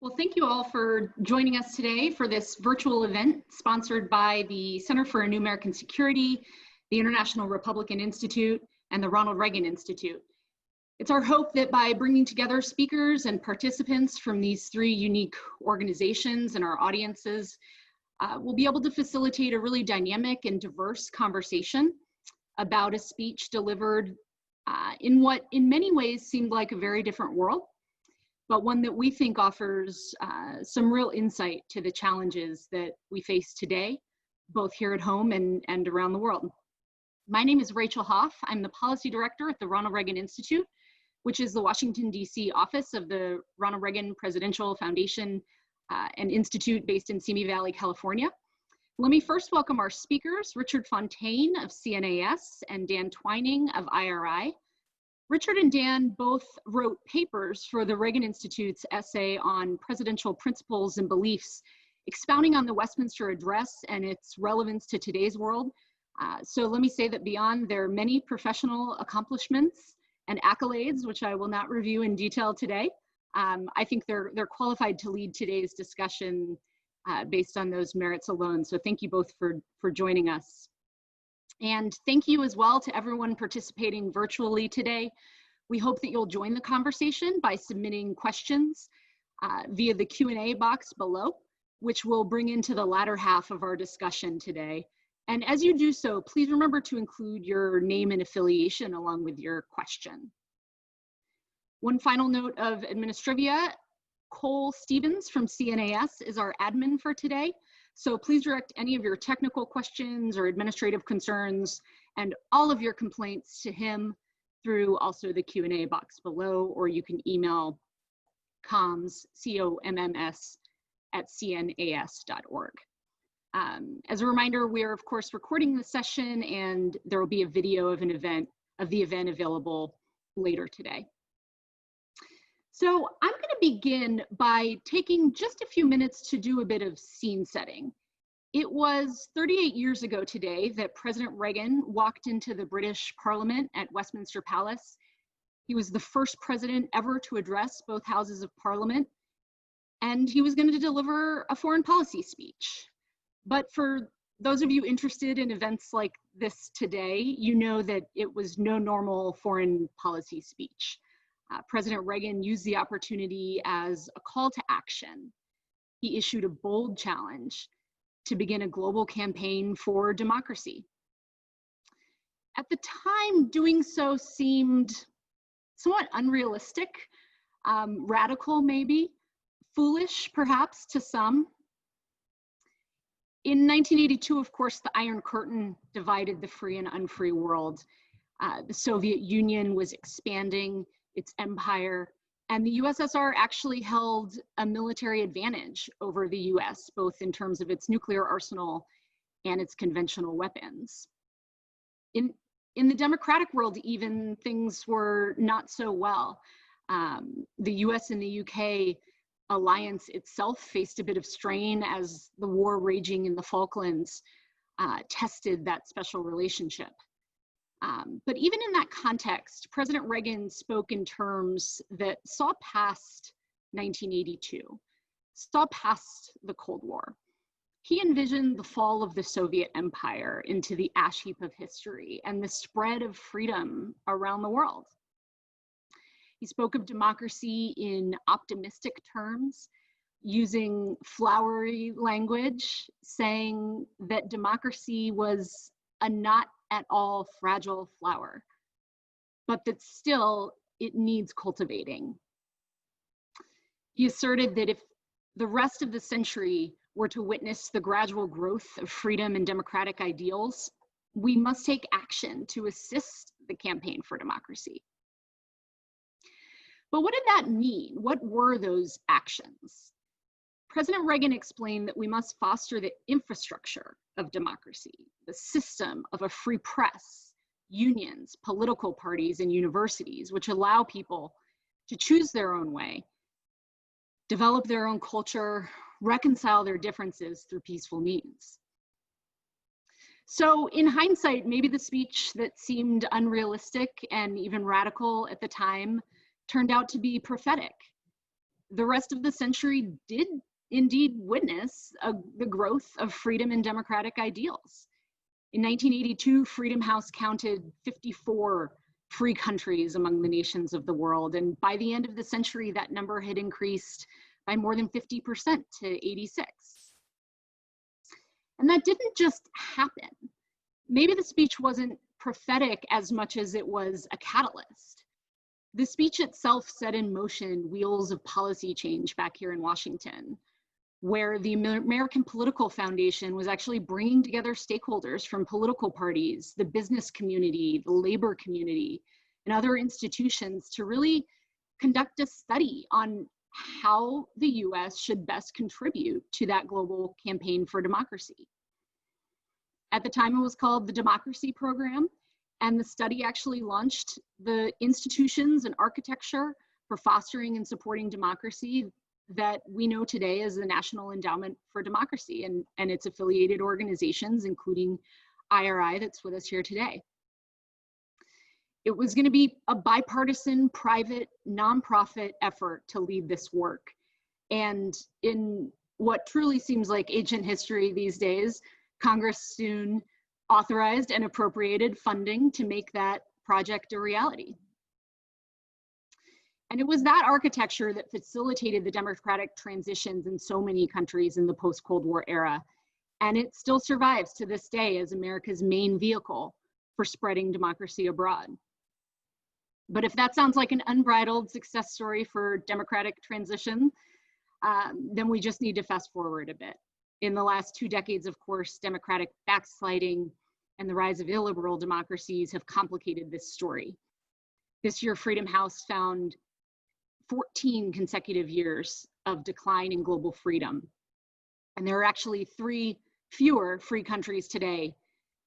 Well, thank you all for joining us today for this virtual event sponsored by the Center for a New American Security, the International Republican Institute, and the Ronald Reagan Institute. It's our hope that by bringing together speakers and participants from these three unique organizations and our audiences, we'll be able to facilitate a really dynamic and diverse conversation about a speech delivered in what in many ways seemed like a very different world, but one that we think offers some real insight to the challenges that we face today, both here at home and around the world. My name is Rachel Hoff. I'm the policy director at the Ronald Reagan Institute, which is the Washington, D.C. office of the Ronald Reagan Presidential Foundation and Institute based in Simi Valley, California. Let me first welcome our speakers, Richard Fontaine of CNAS and Dan Twining of IRI. Richard and Dan both wrote papers for the Reagan Institute's essay on presidential principles and beliefs, expounding on the Westminster Address and its relevance to today's world. So let me say that beyond their many professional accomplishments and accolades, which I will not review in detail today, I think they're qualified to lead today's discussion based on those merits alone. So thank you both for joining us. And thank you as well to everyone participating virtually today. We hope that you'll join the conversation by submitting questions via the Q&A box below, which we'll bring into the latter half of our discussion today. And as you do so, please remember to include your name and affiliation along with your question. One final note of administrivia, Cole Stevens from CNAS is our admin for today. So please direct any of your technical questions or administrative concerns and all of your complaints to him through also the Q&A box below, or you can email comms, C-O-M-M-S, @cnas.org. As a reminder, we are of course recording the session and there will be a video of the event available later today. So I'm going to begin by taking just a few minutes to do a bit of scene setting. It was 38 years ago today that President Reagan walked into the British Parliament at Westminster Palace. He was the first president ever to address both houses of Parliament, and he was going to deliver a foreign policy speech. But for those of you interested in events like this today, you know that it was no normal foreign policy speech. President Reagan used the opportunity as a call to action. He issued a bold challenge to begin a global campaign for democracy. At the time, doing so seemed somewhat unrealistic, radical maybe, foolish perhaps to some. In 1982, of course, the Iron Curtain divided the free and unfree world. The Soviet Union was expanding its empire, and the USSR actually held a military advantage over the US, both in terms of its nuclear arsenal and its conventional weapons. In the democratic world, even, things were not so well. The US and the UK alliance itself faced a bit of strain as the war raging in the Falklands tested that special relationship. But even in that context, President Reagan spoke in terms that saw past 1982, saw past the Cold War. He envisioned the fall of the Soviet Empire into the ash heap of history and the spread of freedom around the world. He spoke of democracy in optimistic terms, using flowery language, saying that democracy was a not at all fragile flower, but that still it needs cultivating. He asserted that if the rest of the century were to witness the gradual growth of freedom and democratic ideals, we must take action to assist the campaign for democracy. But what did that mean? What were those actions? President Reagan explained that we must foster the infrastructure of democracy, the system of a free press, unions, political parties, and universities, which allow people to choose their own way, develop their own culture, reconcile their differences through peaceful means. So in hindsight, maybe the speech that seemed unrealistic and even radical at the time turned out to be prophetic. the rest of the century did indeed witness the growth of freedom and democratic ideals. In 1982, Freedom House counted 54 free countries among the nations of the world. And by the end of the century, that number had increased by more than 50% to 86. And that didn't just happen. Maybe the speech wasn't prophetic as much as it was a catalyst. The speech itself set in motion wheels of policy change back here in Washington, where the American Political Foundation was actually bringing together stakeholders from political parties, the business community, the labor community, and other institutions to really conduct a study on how the US should best contribute to that global campaign for democracy. At the time, it was called the Democracy Program, and the study actually launched the institutions and architecture for fostering and supporting democracy that we know today as the National Endowment for Democracy and its affiliated organizations, including IRI that's with us here today. It was going to be a bipartisan, private, nonprofit effort to lead this work. And in what truly seems like ancient history these days, Congress soon authorized and appropriated funding to make that project a reality. And it was that architecture that facilitated the democratic transitions in so many countries in the post-Cold War era. And it still survives to this day as America's main vehicle for spreading democracy abroad. But if that sounds like an unbridled success story for democratic transition, then we just need to fast forward a bit. In the last 2 decades, of course, democratic backsliding and the rise of illiberal democracies have complicated this story. This year, Freedom House found 14 consecutive years of decline in global freedom. And there are actually 3 fewer free countries today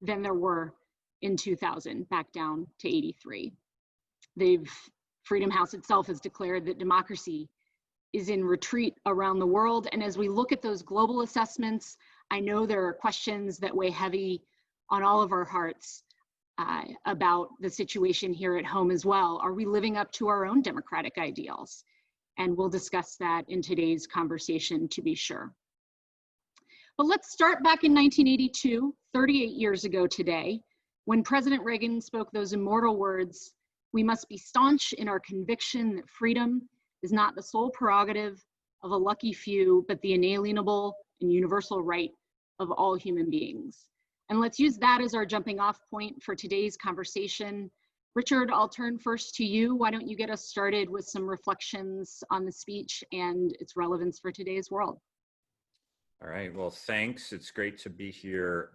than there were in 2000, back down to 83. Freedom House itself has declared that democracy is in retreat around the world. And as we look at those global assessments, I know there are questions that weigh heavy on all of our hearts about the situation here at home as well. Are we living up to our own democratic ideals? And we'll discuss that in today's conversation, to be sure. But let's start back in 1982, 38 years ago today, when President Reagan spoke those immortal words, "We must be staunch in our conviction that freedom is not the sole prerogative of a lucky few, but the inalienable and universal right of all human beings." And let's use that as our jumping off point for today's conversation. Richard, I'll turn first to you. Why don't you get us started with some reflections on the speech and its relevance for today's world? All right, well, thanks. It's great to be here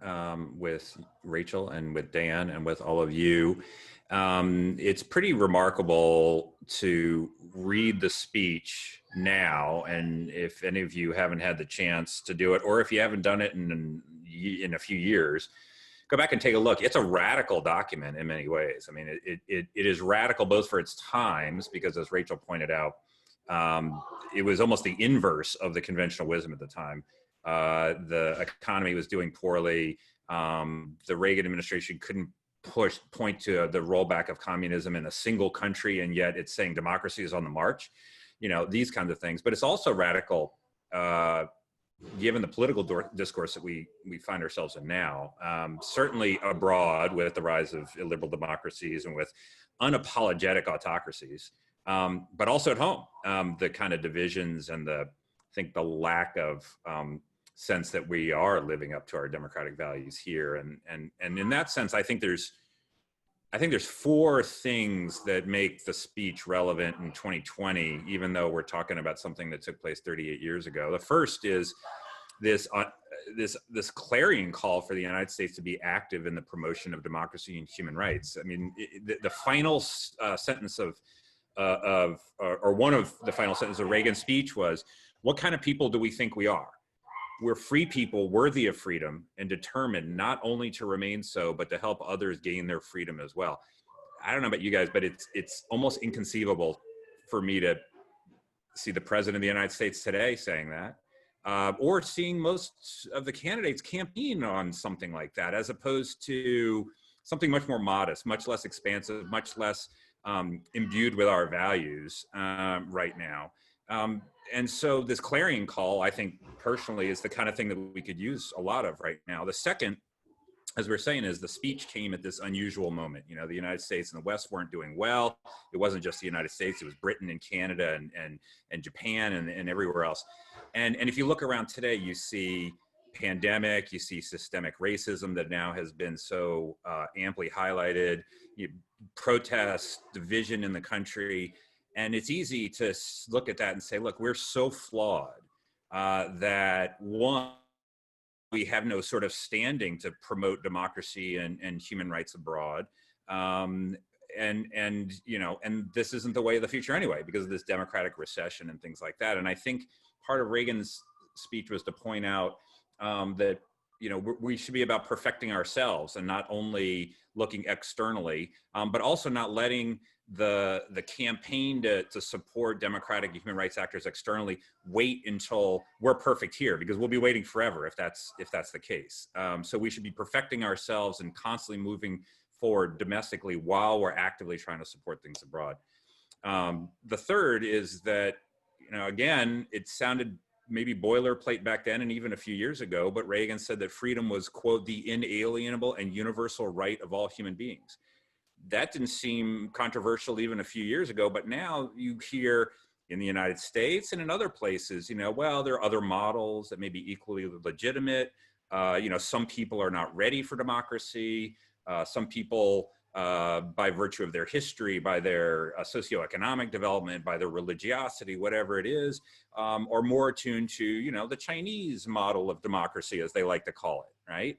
with Rachel and with Dan and with all of you. It's pretty remarkable to read the speech now, and if any of you haven't had the chance to do it, or if you haven't done it in a few years, go back and take a look. It's a radical document in many ways. I mean, it is radical both for its times, because as Rachel pointed out, it was almost the inverse of the conventional wisdom at the time. The economy was doing poorly. The Reagan administration couldn't point to the rollback of communism in a single country, and yet it's saying democracy is on the march, you know, these kinds of things. But it's also radical given the political discourse that we find ourselves in now, certainly abroad with the rise of illiberal democracies and with unapologetic autocracies, but also at home, the kind of divisions and I think the lack of sense that we are living up to our democratic values here. And in that sense, I think there's 4 things that make the speech relevant in 2020, even though we're talking about something that took place 38 years ago. The first is this clarion call for the United States to be active in the promotion of democracy and human rights. I mean, the final sentence or one of the final sentences of Reagan's speech was, "What kind of people do we think we are? We're free people worthy of freedom and determined not only to remain so, but to help others gain their freedom as well." I don't know about you guys, but it's almost inconceivable for me to see the President of the United States today saying that, or seeing most of the candidates campaign on something like that, as opposed to something much more modest, much less expansive, much less imbued with our values right now. and so this clarion call, I think personally, is the kind of thing that we could use a lot of right now. The second, as we're saying, is the speech came at this unusual moment. You know, the United States and the West weren't doing well. It wasn't just the United States, it was Britain and Canada and Japan and everywhere else. And if you look around today, you see pandemic, you see systemic racism that now has been so amply highlighted, protests, division in the country. And it's easy to look at that and say, look, we're so flawed that one, we have no sort of standing to promote democracy and human rights abroad. And you know, and this isn't the way of the future anyway, because of this democratic recession and things like that. And I think part of Reagan's speech was to point out that, you know, we should be about perfecting ourselves and not only looking externally, but also not letting the campaign to support democratic and human rights actors externally wait until we're perfect here, because we'll be waiting forever if that's the case. So we should be perfecting ourselves and constantly moving forward domestically while we're actively trying to support things abroad. The third is that, you know, again, it sounded maybe boilerplate back then and even a few years ago, but Reagan said that freedom was, quote, the inalienable and universal right of all human beings. That didn't seem controversial even a few years ago, but now you hear in the United States and in other places, you know, well, there are other models that may be equally legitimate. You know, some people are not ready for democracy. Some people, by virtue of their history, by their socioeconomic development, by their religiosity, whatever it is, are more attuned to, you know, the Chinese model of democracy, as they like to call it, right?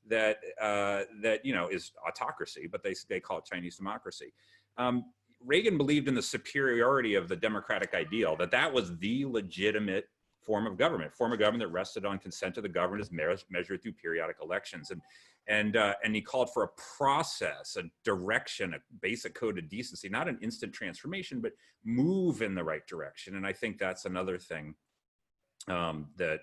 That you know, is autocracy, but they call it Chinese democracy. Reagan believed in the superiority of the democratic ideal, that was the legitimate form of government that rested on consent of the governed as measured through periodic elections. And he called for a process, a direction, a basic code of decency, not an instant transformation, but move in the right direction. And I think that's another thing that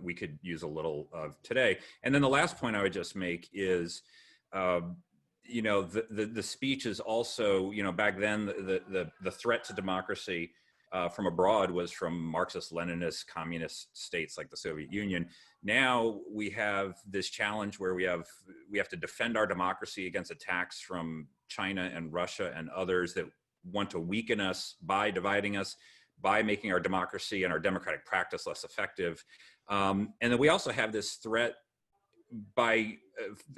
we could use a little of today. And then the last point I would just make is, you know, the speech is also, you know, back then the threat to democracy from abroad was from Marxist-Leninist communist states like the Soviet Union. Now we have this challenge where we have to defend our democracy against attacks from China and Russia and others that want to weaken us by dividing us, by making our democracy and our democratic practice less effective. And then we also have this threat by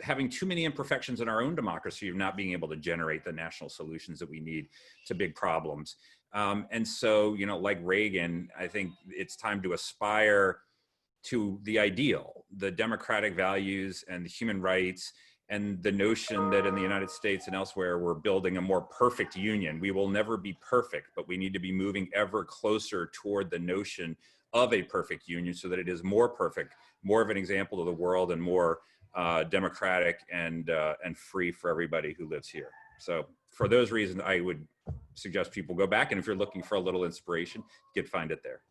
having too many imperfections in our own democracy of not being able to generate the national solutions that we need to big problems. And so, you know, like Reagan, I think it's time to aspire to the ideal, the democratic values and the human rights, and the notion that in the United States and elsewhere, we're building a more perfect union. We will never be perfect, but we need to be moving ever closer toward the notion of a perfect union so that it is more perfect, more of an example to the world, and more democratic and free for everybody who lives here. So for those reasons, I would suggest people go back, and if you're looking for a little inspiration, you could find it there.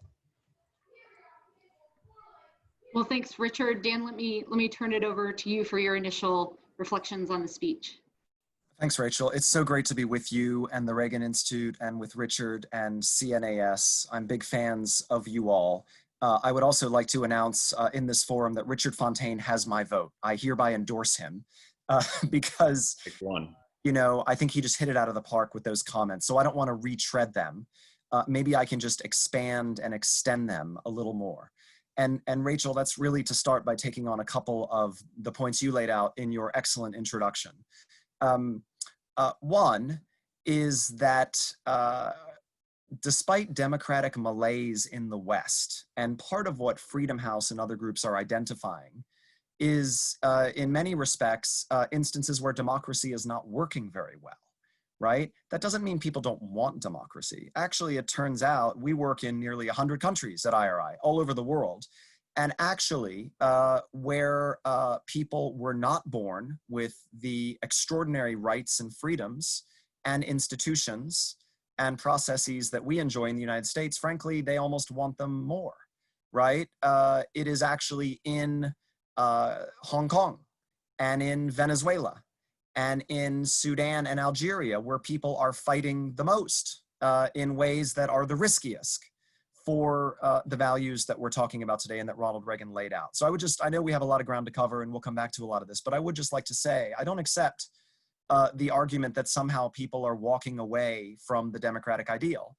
Well, thanks, Richard. Dan, let me turn it over to you for your initial reflections on the speech. Thanks, Rachel. It's so great to be with you and the Reagan Institute and with Richard and CNAS. I'm big fans of you all. I would also like to announce in this forum that Richard Fontaine has my vote. I hereby endorse him because, you know, I think he just hit it out of the park with those comments. So I don't want to retread them. Maybe I can just expand and extend them a little more. And Rachel, that's really to start by taking on a couple of the points you laid out in your excellent introduction. One is that despite democratic malaise in the West, and part of what Freedom House and other groups are identifying is in many respects, instances where democracy is not working very well, right? That doesn't mean people don't want democracy. Actually, it turns out we work in nearly 100 countries at IRI, all over the world. And actually, where people were not born with the extraordinary rights and freedoms and institutions and processes that we enjoy in the United States, frankly, they almost want them more, right? It is actually in Hong Kong and in Venezuela and in Sudan and Algeria where people are fighting the most in ways that are the riskiest for the values that we're talking about today and that Ronald Reagan laid out. So I know we have a lot of ground to cover and we'll come back to a lot of this, but I would just like to say, I don't accept the argument that somehow people are walking away from the democratic ideal.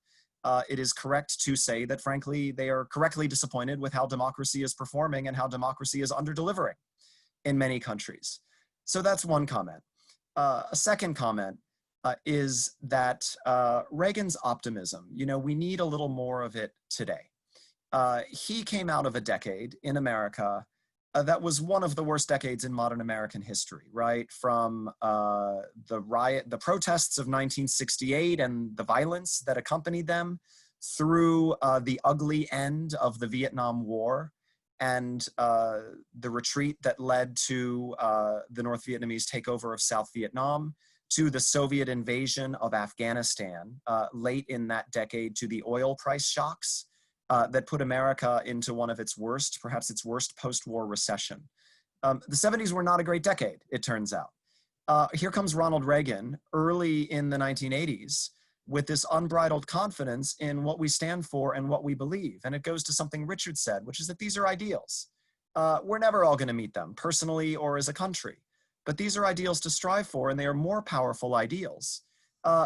It is correct to say that, frankly, they are correctly disappointed with how democracy is performing and how democracy is under-delivering in many countries. So that's one comment. A second comment is that Reagan's optimism, we need a little more of it today. He came out of a decade in America that was one of the worst decades in modern American history, right? From the protests of 1968 and the violence that accompanied them, through the ugly end of the Vietnam War and the retreat that led to the North Vietnamese takeover of South Vietnam, to the Soviet invasion of Afghanistan late in that decade, to the oil price shocks that put America into one of its worst, perhaps its worst post-war recession. The 70s were not a great decade, it turns out. Here comes Ronald Reagan early in the 1980s with this unbridled confidence in what we stand for and what we believe. And it goes to something Richard said, which is that these are ideals. We're never all going to meet them, personally or as a country. But these are ideals to strive for, and they are more powerful ideals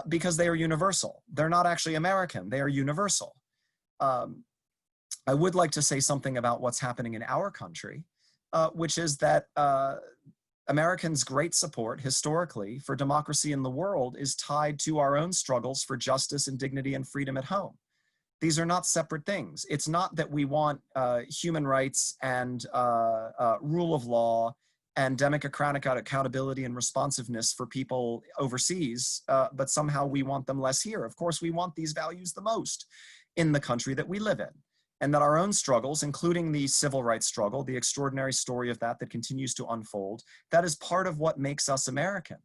because they are universal. They're not actually American, they are universal. I would like to say something about what's happening in our country, which is that Americans' great support historically for democracy in the world is tied to our own struggles for justice and dignity and freedom at home. These are not separate things. It's not that we want human rights and rule of law and democratic accountability and responsiveness for people overseas, but somehow we want them less here. Of course, we want these values the most in the country that we live in. And that our own struggles, including the civil rights struggle, the extraordinary story of that continues to unfold, that is part of what makes us American.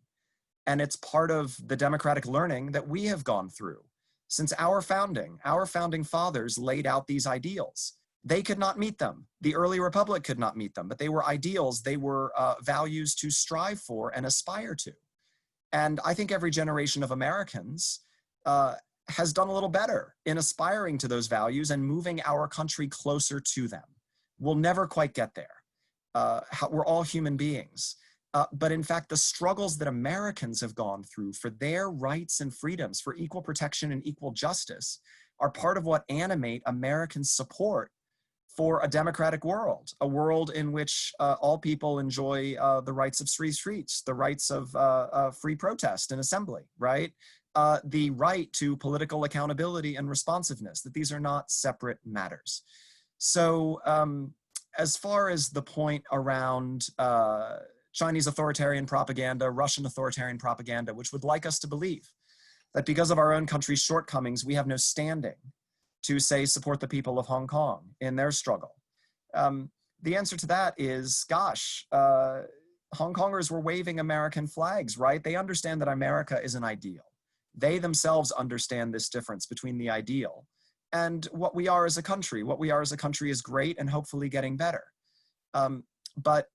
And it's part of the democratic learning that we have gone through. Since our founding fathers laid out these ideals. They could not meet them. The early republic could not meet them, but they were ideals. They were values to strive for and aspire to. And I think every generation of Americans has done a little better in aspiring to those values and moving our country closer to them. We'll never quite get there. We're all human beings. But in fact, the struggles that Americans have gone through for their rights and freedoms, for equal protection and equal justice, are part of what animate American support for a democratic world, a world in which all people enjoy the rights of free streets, the rights of free protest and assembly, right? The right to political accountability and responsiveness, that these are not separate matters. So as far as the point around Chinese authoritarian propaganda, Russian authoritarian propaganda, which would like us to believe that because of our own country's shortcomings, we have no standing to say support the people of Hong Kong in their struggle. The answer to that is, gosh, Hong Kongers were waving American flags, right? They understand that America is an ideal. They themselves understand this difference between the ideal and what we are as a country. What we are as a country is great and hopefully getting better. But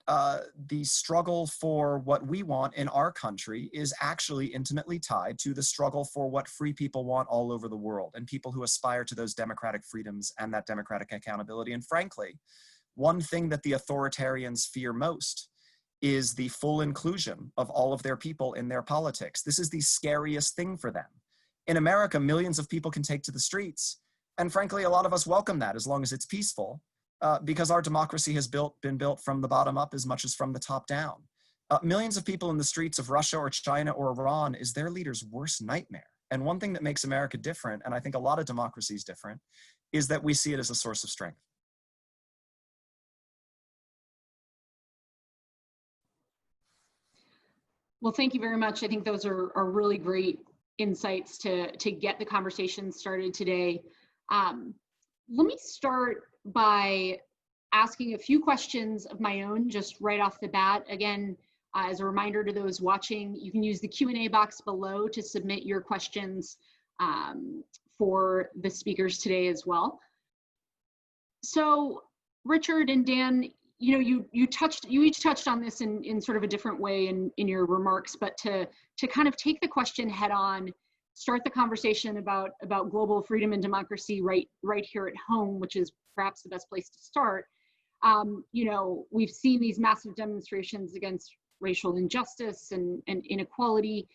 the struggle for what we want in our country is actually intimately tied to the struggle for what free people want all over the world and people who aspire to those democratic freedoms and that democratic accountability. And frankly, one thing that the authoritarians fear most is the full inclusion of all of their people in their politics. This is the scariest thing for them. In America, millions of people can take to the streets. And frankly, a lot of us welcome that as long as it's peaceful. Because our democracy has been built from the bottom up as much as from the top down. Millions of people in the streets of Russia or China or Iran is their leader's worst nightmare. And one thing that makes America different, and I think a lot of democracies different, is that we see it as a source of strength. Well, thank you very much. I think those are really great insights to get the conversation started today. Let me start by asking a few questions of my own just right off the bat. Again, as a reminder to those watching, you can use the Q&A box below to submit your questions for the speakers today as well. So Richard and Dan, you each touched on this in sort of a different way in your remarks, but to kind of take the question head on, start the conversation about global freedom and democracy right here at home, which is perhaps the best place to start. We've seen these massive demonstrations against racial injustice and inequality.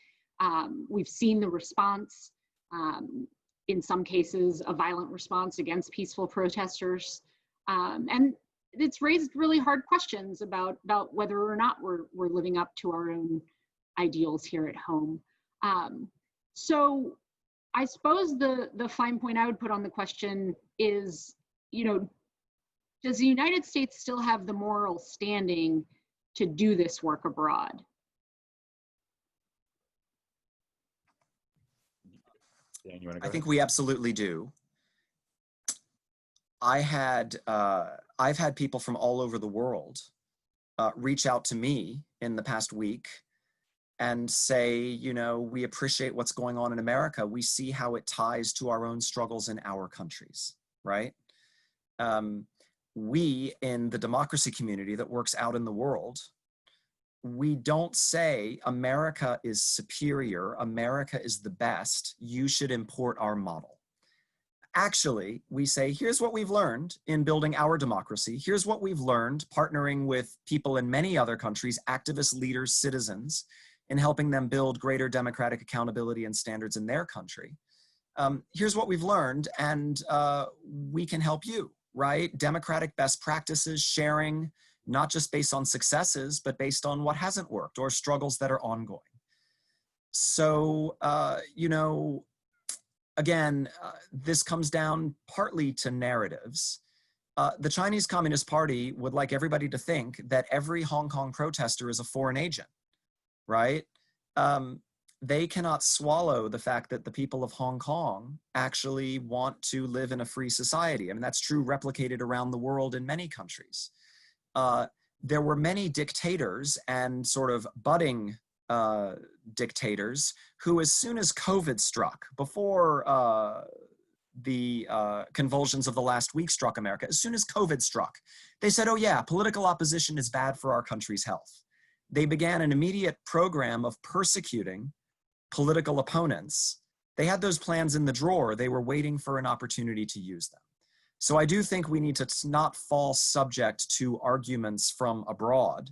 We've seen the response, in some cases, a violent response against peaceful protesters. And it's raised really hard questions about whether or not we're living up to our own ideals here at home. So I suppose the fine point I would put on the question is, does the United States still have the moral standing to do this work abroad? Dan, you want to go I ahead? think we absolutely do. I've had people from all over the world reach out to me in the past week and say, we appreciate what's going on in America. We see how it ties to our own struggles in our countries, right? We in the democracy community that works out in the world, we don't say America is superior, America is the best, you should import our model. Actually, we say, here's what we've learned in building our democracy. Here's what we've learned partnering with people in many other countries, activists, leaders, citizens, in helping them build greater democratic accountability and standards in their country. Here's what we've learned, and we can help you, right? Democratic best practices, sharing, not just based on successes, but based on what hasn't worked or struggles that are ongoing. So, again, this comes down partly to narratives. The Chinese Communist Party would like everybody to think that every Hong Kong protester is a foreign agent, right? They cannot swallow the fact that the people of Hong Kong actually want to live in a free society. I mean, that's true replicated around the world in many countries. There were many dictators and sort of budding dictators who, as soon as COVID struck, before the convulsions of the last week struck America, as soon as COVID struck, they said, oh yeah, political opposition is bad for our country's health. They began an immediate program of persecuting political opponents. They had those plans in the drawer. They were waiting for an opportunity to use them. So I do think we need to not fall subject to arguments from abroad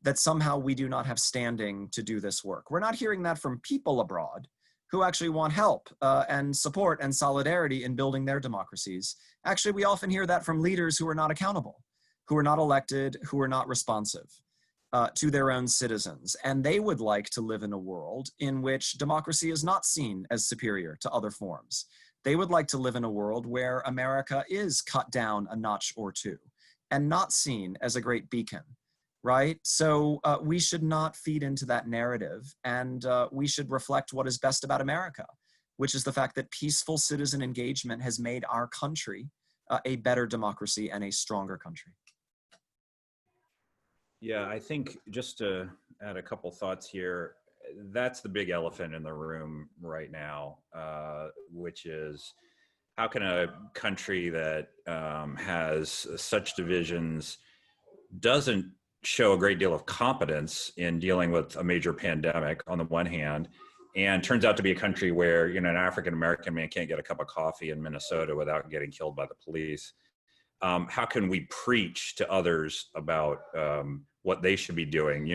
that somehow we do not have standing to do this work. We're not hearing that from people abroad who actually want help and support and solidarity in building their democracies. Actually, we often hear that from leaders who are not accountable, who are not elected, who are not responsive to their own citizens. And they would like to live in a world in which democracy is not seen as superior to other forms. They would like to live in a world where America is cut down a notch or two and not seen as a great beacon, right? So we should not feed into that narrative, and we should reflect what is best about America, which is the fact that peaceful citizen engagement has made our country a better democracy and a stronger country. Yeah, I think just to add a couple thoughts here, that's the big elephant in the room right now, which is how can a country that has such divisions doesn't show a great deal of competence in dealing with a major pandemic on the one hand, and turns out to be a country where, an African-American man can't get a cup of coffee in Minnesota without getting killed by the police. How can we preach to others about what they should be doing?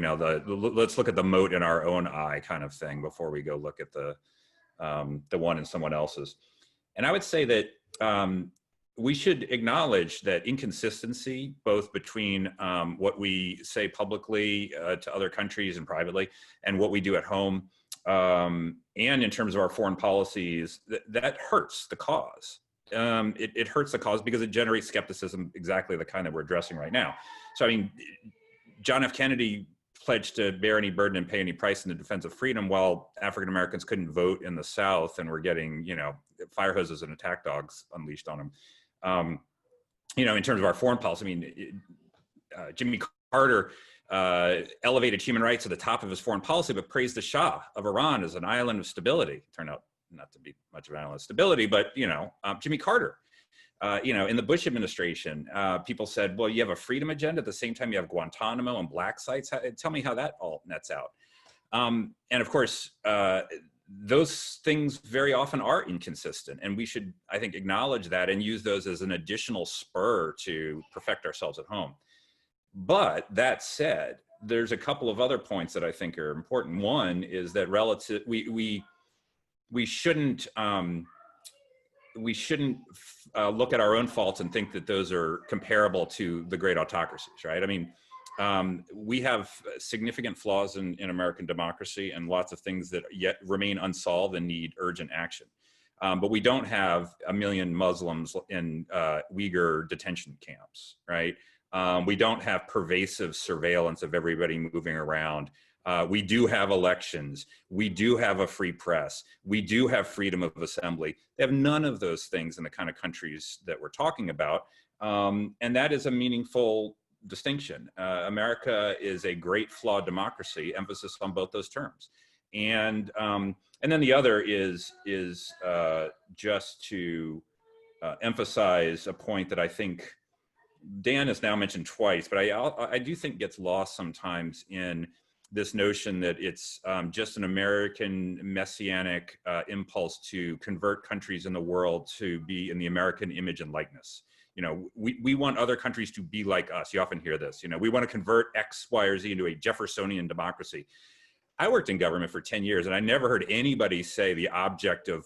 Let's look at the mote in our own eye kind of thing before we go look at the one in someone else's. And I would say that we should acknowledge that inconsistency, both between what we say publicly to other countries and privately, and what we do at home, and in terms of our foreign policies, that hurts the cause. It hurts the cause because it generates skepticism, exactly the kind that we're addressing right now. So, I mean, John F. Kennedy pledged to bear any burden and pay any price in the defense of freedom, while African Americans couldn't vote in the South and were getting, fire hoses and attack dogs unleashed on them. In terms of our foreign policy, I mean, Jimmy Carter elevated human rights to the top of his foreign policy, but praised the Shah of Iran as an island of stability. Turned out not to be much of an island of stability, but, Jimmy Carter. In the Bush administration, people said, well, you have a freedom agenda at the same time you have Guantanamo and black sites. Tell me how that all nets out. And of course, those things very often are inconsistent, and we should, I think, acknowledge that and use those as an additional spur to perfect ourselves at home. But that said, there's a couple of other points that I think are important. One is that we shouldn't look at our own faults and think that those are comparable to the great autocracies, right? I mean, we have significant flaws in American democracy and lots of things that yet remain unsolved and need urgent action. But we don't have 1 million Muslims in Uyghur detention camps, right? We don't have pervasive surveillance of everybody moving around. We do have elections. We do have a free press. We do have freedom of assembly. They have none of those things in the kind of countries that we're talking about. And that is a meaningful distinction. America is a great flawed democracy, emphasis on both those terms. And then the other is just to emphasize a point that I think Dan has now mentioned twice, but I do think gets lost sometimes in this notion that it's just an American messianic impulse to convert countries in the world to be in the American image and likeness. You know, we want other countries to be like us. You often hear this, you know, we want to convert X, Y, or Z into a Jeffersonian democracy. I worked in government for 10 years and I never heard anybody say the object of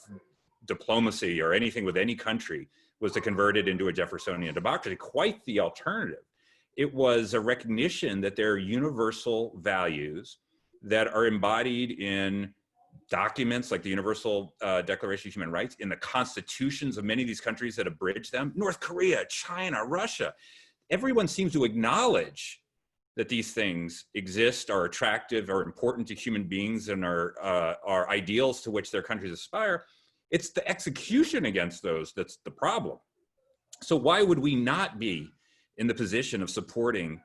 diplomacy or anything with any country was to convert it into a Jeffersonian democracy. Quite the alternative. It was a recognition that there are universal values that are embodied in documents like the Universal Declaration of Human Rights, in the constitutions of many of these countries that abridge them, North Korea, China, Russia. Everyone seems to acknowledge that these things exist, are attractive, are important to human beings, and are ideals to which their countries aspire. It's the execution against those that's the problem. So why would we not be in the position of supporting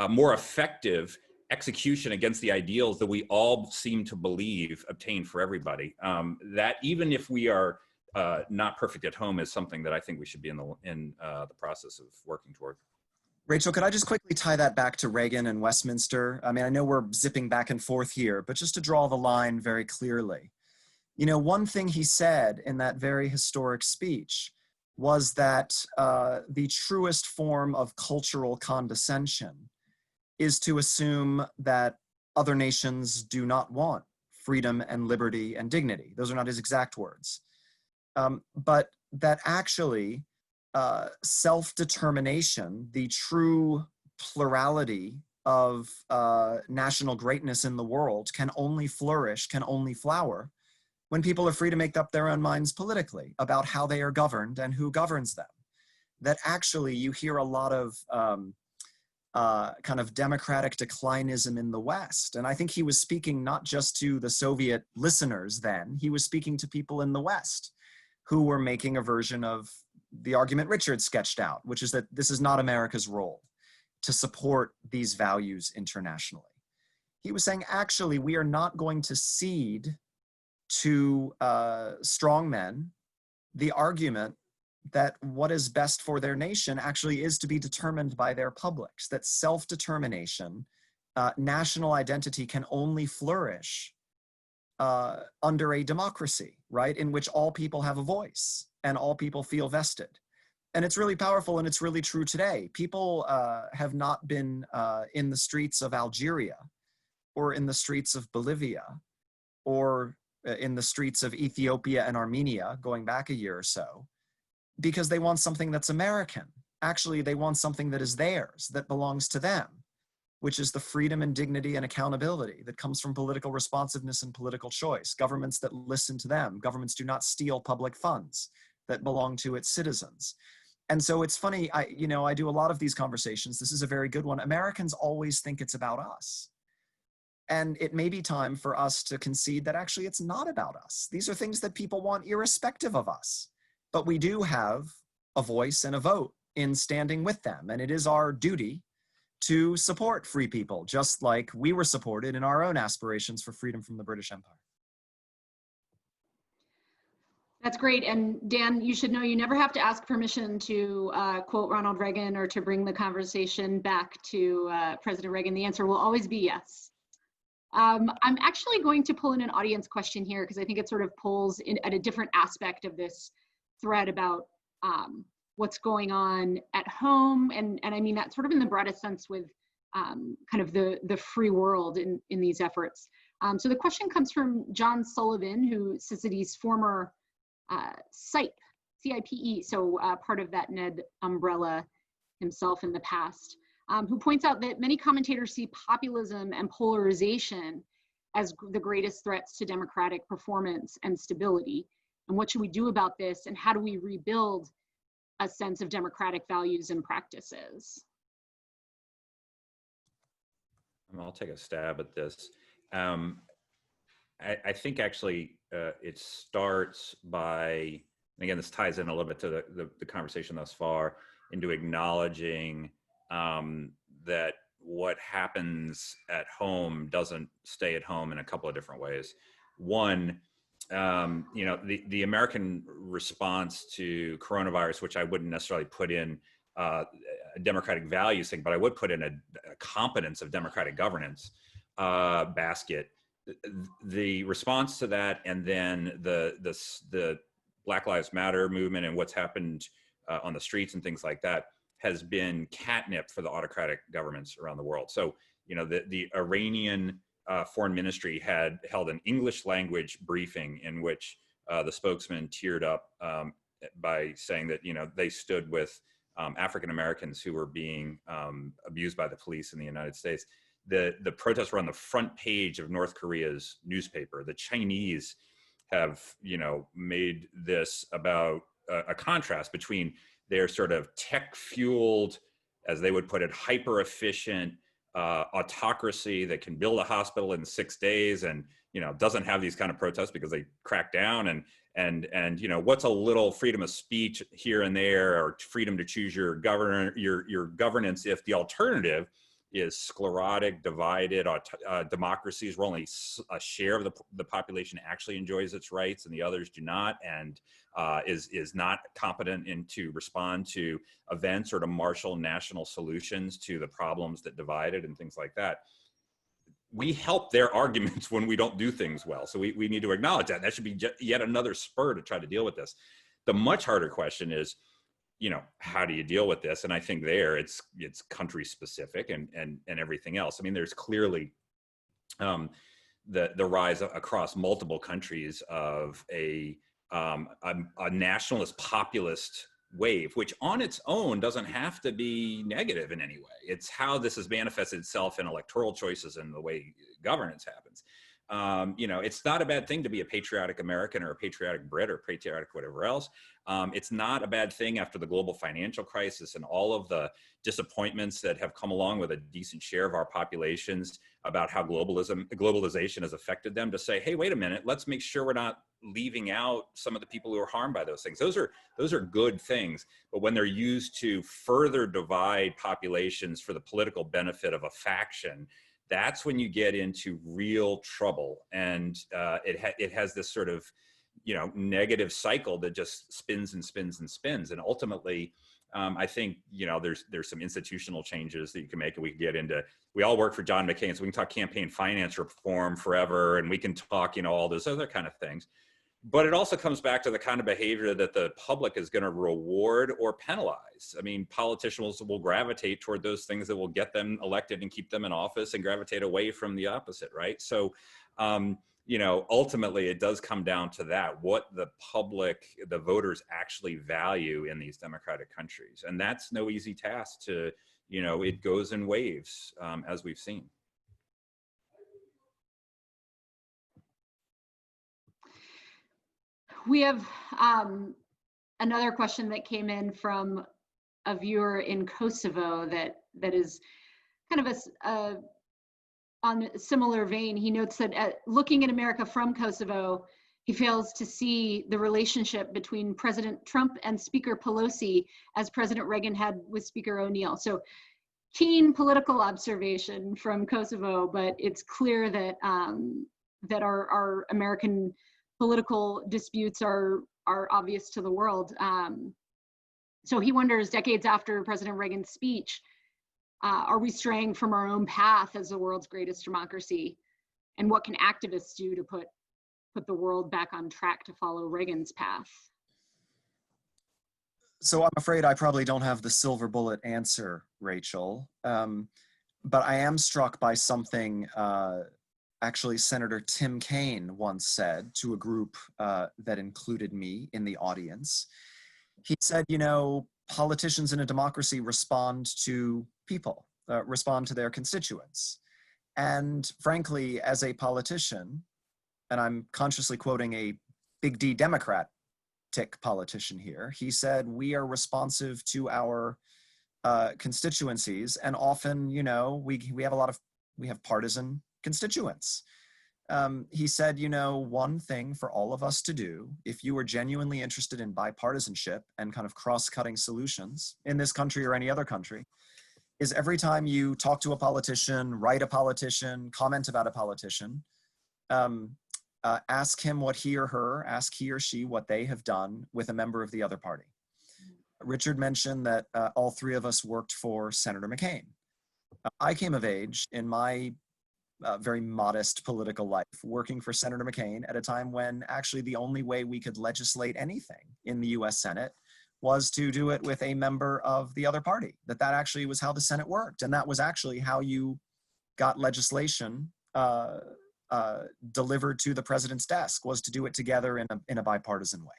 more effective execution against the ideals that we all seem to believe obtain for everybody? That even if we are not perfect at home is something that I think we should be in the process of working toward. Rachel, could I just quickly tie that back to Reagan and Westminster? I mean, I know we're zipping back and forth here, but just to draw the line very clearly. You know, one thing he said in that very historic speech was that the truest form of cultural condescension is to assume that other nations do not want freedom and liberty and dignity. Those are not his exact words. But that actually self-determination, the true plurality of national greatness in the world, can only flourish, can only flower when people are free to make up their own minds politically about how they are governed and who governs them. That actually you hear a lot of kind of democratic declinism in the West. And I think he was speaking not just to the Soviet listeners then, he was speaking to people in the West who were making a version of the argument Richard sketched out, which is that this is not America's role to support these values internationally. He was saying, actually, we are not going to cede to strong men the argument that what is best for their nation actually is to be determined by their publics, that self-determination, national identity can only flourish under a democracy, right, in which all people have a voice and all people feel vested. And it's really powerful, and it's really true today. People have not been in the streets of Algeria or in the streets of Bolivia or in the streets of Ethiopia and Armenia going back a year or so because they want something that's American. Actually, they want something that is theirs, that belongs to them, which is the freedom and dignity and accountability that comes from political responsiveness and political choice, governments that listen to them, governments do not steal public funds that belong to its citizens. And so it's funny, I do a lot of these conversations. This is a very good one. Americans always think it's about us. And it may be time for us to concede that actually it's not about us. These are things that people want irrespective of us. But we do have a voice and a vote in standing with them. And it is our duty to support free people, just like we were supported in our own aspirations for freedom from the British Empire. That's great. And Dan, you should know you never have to ask permission to quote Ronald Reagan or to bring the conversation back to President Reagan. The answer will always be yes. I'm actually going to pull in an audience question here because I think it sort of pulls in at a different aspect of this thread about what's going on at home. And I mean that sort of in the broadest sense with kind of the free world in these efforts. So the question comes from John Sullivan, who says that he's former CIPE, so part of that NED umbrella himself in the past, who points out that many commentators see populism and polarization as the greatest threats to democratic performance and stability. And what should we do about this? And how do we rebuild a sense of democratic values and practices? I'll take a stab at this. I think actually it starts by, and again, this ties in a little bit to the conversation thus far, into acknowledging that what happens at home doesn't stay at home in a couple of different ways. One, you know, the American response to coronavirus, which I wouldn't necessarily put in a democratic values thing, but I would put in a competence of democratic governance basket. The response to that, and then the Black Lives Matter movement and what's happened on the streets and things like that, has been catnip for the autocratic governments around the world. So, you know, the Iranian foreign ministry had held an English language briefing in which the spokesman teared up by saying that, you know, they stood with African Americans who were being abused by the police in the United States. The protests were on the front page of North Korea's newspaper. The Chinese have, you know, made this about a contrast between their sort of tech-fueled, as they would put it, hyper-efficient autocracy that can build a hospital in 6 days and, you know, doesn't have these kind of protests because they crack down, and you know, what's a little freedom of speech here and there, or freedom to choose your governance, if the alternative is sclerotic, divided democracies where only a share of the population actually enjoys its rights and the others do not, and is not competent to respond to events or to marshal national solutions to the problems that divide it and things like that. We help their arguments when we don't do things well. So we need to acknowledge that. That should be yet another spur to try to deal with this. The much harder question is, you know, how do you deal with this? And I think there it's country specific and everything else. I mean, there's clearly the rise across multiple countries of a nationalist populist wave, which on its own doesn't have to be negative in any way. It's how this has manifested itself in electoral choices and the way governance happens. You know, it's not a bad thing to be a patriotic American or a patriotic Brit or patriotic whatever else. It's not a bad thing after the global financial crisis and all of the disappointments that have come along with a decent share of our populations about how globalization has affected them, to say, hey, wait a minute, let's make sure we're not leaving out some of the people who are harmed by those things. Those are good things, but when they're used to further divide populations for the political benefit of a faction, that's when you get into real trouble. And it has this sort of, you know, negative cycle that just spins and spins and spins. And ultimately, I think, you know, there's some institutional changes that you can make, and we can get into. We all work for John McCain, so we can talk campaign finance reform forever, and we can talk, you know, all those other kind of things. But it also comes back to the kind of behavior that the public is going to reward or penalize. I mean, politicians will gravitate toward those things that will get them elected and keep them in office, and gravitate away from the opposite, right? So, you know, ultimately it does come down to that, what the public, the voters actually value in these democratic countries. And that's no easy task to, you know, it goes in waves, as we've seen. We have another question that came in from a viewer in Kosovo that is kind of on a similar vein. He notes that looking at America from Kosovo, he fails to see the relationship between President Trump and Speaker Pelosi as President Reagan had with Speaker O'Neill. So keen political observation from Kosovo, but it's clear that that our American political disputes are obvious to the world. So he wonders, decades after President Reagan's speech, are we straying from our own path as the world's greatest democracy? And what can activists do to put the world back on track to follow Reagan's path? So I'm afraid I probably don't have the silver bullet answer, Rachel. But I am struck by something actually Senator Tim Kaine once said to a group that included me in the audience. He said, you know, politicians in a democracy respond to people, respond to their constituents. And frankly, as a politician, and I'm consciously quoting a big D Democratic politician here, he said, we are responsive to our constituencies, and often, you know, we have partisan constituents. He said, you know, one thing for all of us to do, if you are genuinely interested in bipartisanship and kind of cross-cutting solutions in this country or any other country, is every time you talk to a politician, write a politician, comment about a politician, ask him what he or her, ask he or she what they have done with a member of the other party. Richard mentioned that all three of us worked for Senator McCain. I came of age in my very modest political life working for Senator McCain at a time when actually the only way we could legislate anything in the US Senate was to do it with a member of the other party. That actually was how the Senate worked. And that was actually how you got legislation delivered to the president's desk, was to do it together in a bipartisan way.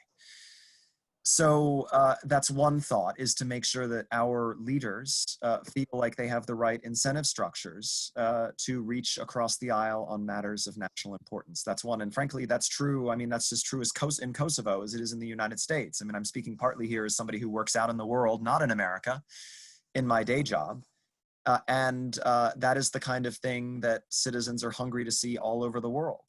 So that's one thought, is to make sure that our leaders feel like they have the right incentive structures to reach across the aisle on matters of national importance. That's one. And frankly, that's true. I mean, that's as true as in Kosovo as it is in the United States. I mean, I'm speaking partly here as somebody who works out in the world, not in America, in my day job. That is the kind of thing that citizens are hungry to see all over the world.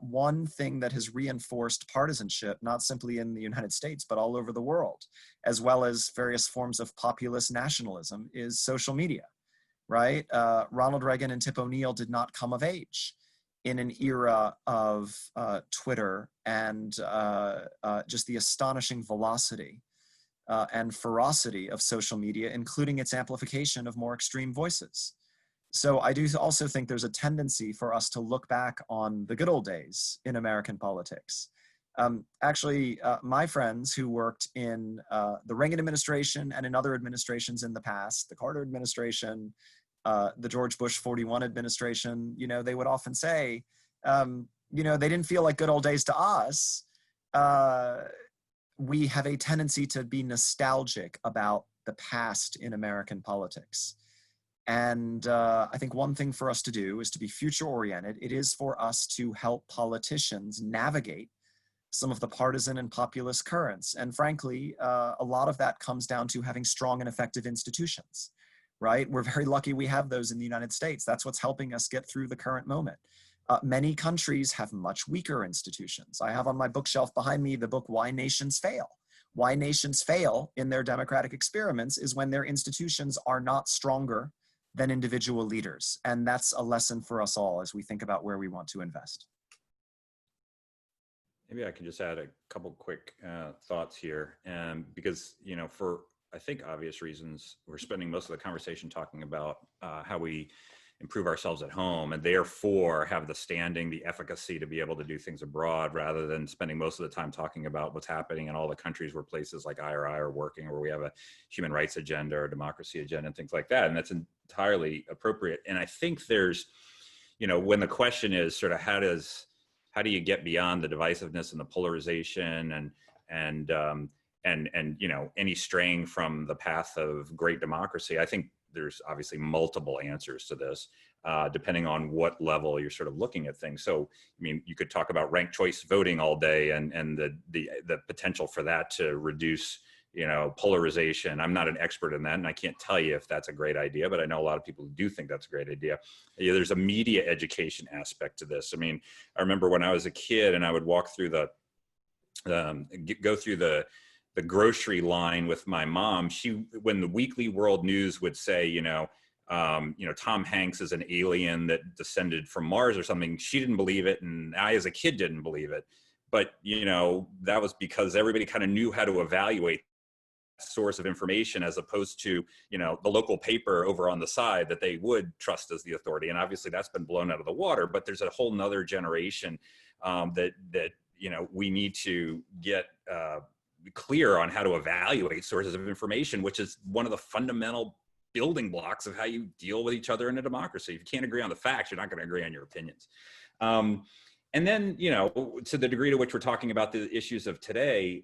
One thing that has reinforced partisanship, not simply in the United States, but all over the world, as well as various forms of populist nationalism, is social media, right? Ronald Reagan and Tip O'Neill did not come of age in an era of Twitter and just the astonishing velocity and ferocity of social media, including its amplification of more extreme voices. So I do also think there's a tendency for us to look back on the good old days in American politics. My friends who worked in the Reagan administration and in other administrations in the past, the Carter administration, the George Bush 41 administration, you know, they would often say, you know, they didn't feel like good old days to us. We have a tendency to be nostalgic about the past in American politics. And I think one thing for us to do is to be future-oriented. It is for us to help politicians navigate some of the partisan and populist currents. And frankly, a lot of that comes down to having strong and effective institutions, right? We're very lucky we have those in the United States. That's what's helping us get through the current moment. Many countries have much weaker institutions. I have on my bookshelf behind me the book Why Nations Fail. Why nations fail in their democratic experiments is when their institutions are not stronger than individual leaders. And that's a lesson for us all as we think about where we want to invest. Maybe I can just add a couple quick thoughts here, because, you know, for I think obvious reasons, we're spending most of the conversation talking about how we improve ourselves at home, and therefore have the standing, the efficacy to be able to do things abroad, rather than spending most of the time talking about what's happening in all the countries where places like IRI are working, where we have a human rights agenda or democracy agenda and things like that. And that's entirely appropriate. And I think there's, you know, when the question is sort of how do you get beyond the divisiveness and the polarization and you know, any straying from the path of great democracy, I think there's obviously multiple answers to this, depending on what level you're sort of looking at things. So, I mean, you could talk about ranked choice voting all day and the potential for that to reduce, you know, polarization. I'm not an expert in that, and I can't tell you if that's a great idea, but I know a lot of people who do think that's a great idea. Yeah, there's a media education aspect to this. I mean, I remember when I was a kid and I would walk through go through the grocery line with my mom. When the Weekly World News would say, you know, Tom Hanks is an alien that descended from Mars or something, she didn't believe it, and I as a kid didn't believe it. But, you know, that was because everybody kind of knew how to evaluate source of information as opposed to, you know, the local paper over on the side that they would trust as the authority. And obviously that's been blown out of the water, but there's a whole nother generation that you know, we need to get clear on how to evaluate sources of information, which is one of the fundamental building blocks of how you deal with each other in a democracy. If you can't agree on the facts, you're not going to agree on your opinions. And then, you know, to the degree to which we're talking about the issues of today,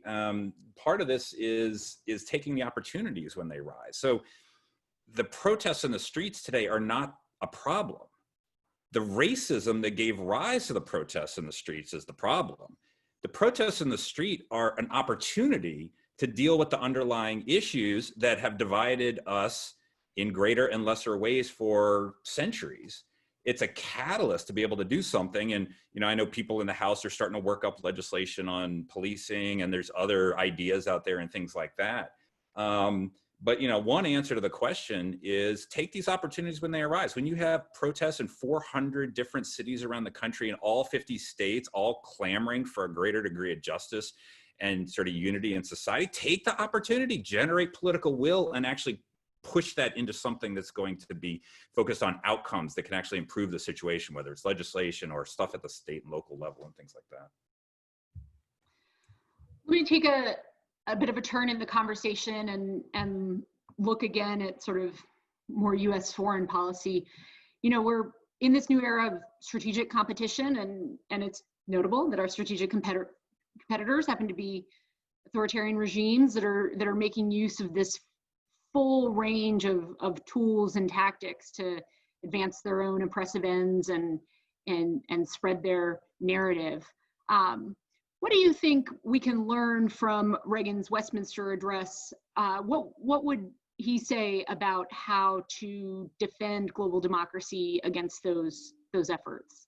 part of this is taking the opportunities when they rise. So the protests in the streets today are not a problem. The racism that gave rise to the protests in the streets is the problem. The protests in the street are an opportunity to deal with the underlying issues that have divided us in greater and lesser ways for centuries. It's a catalyst to be able to do something. And, you know, I know people in the House are starting to work up legislation on policing, and there's other ideas out there and things like that. But, you know, one answer to the question is take these opportunities when they arise. When you have protests in 400 different cities around the country in all 50 states, all clamoring for a greater degree of justice and sort of unity in society, take the opportunity, generate political will, and actually push that into something that's going to be focused on outcomes that can actually improve the situation, whether it's legislation or stuff at the state and local level and things like that. Let me take a bit of a turn in the conversation and look again at sort of more US foreign policy. You know, we're in this new era of strategic competition, and it's notable that our strategic competitors happen to be authoritarian regimes that are making use of this full range of tools and tactics to advance their own oppressive ends and spread their narrative. What do you think we can learn from Reagan's Westminster Address? What would he say about how to defend global democracy against those efforts?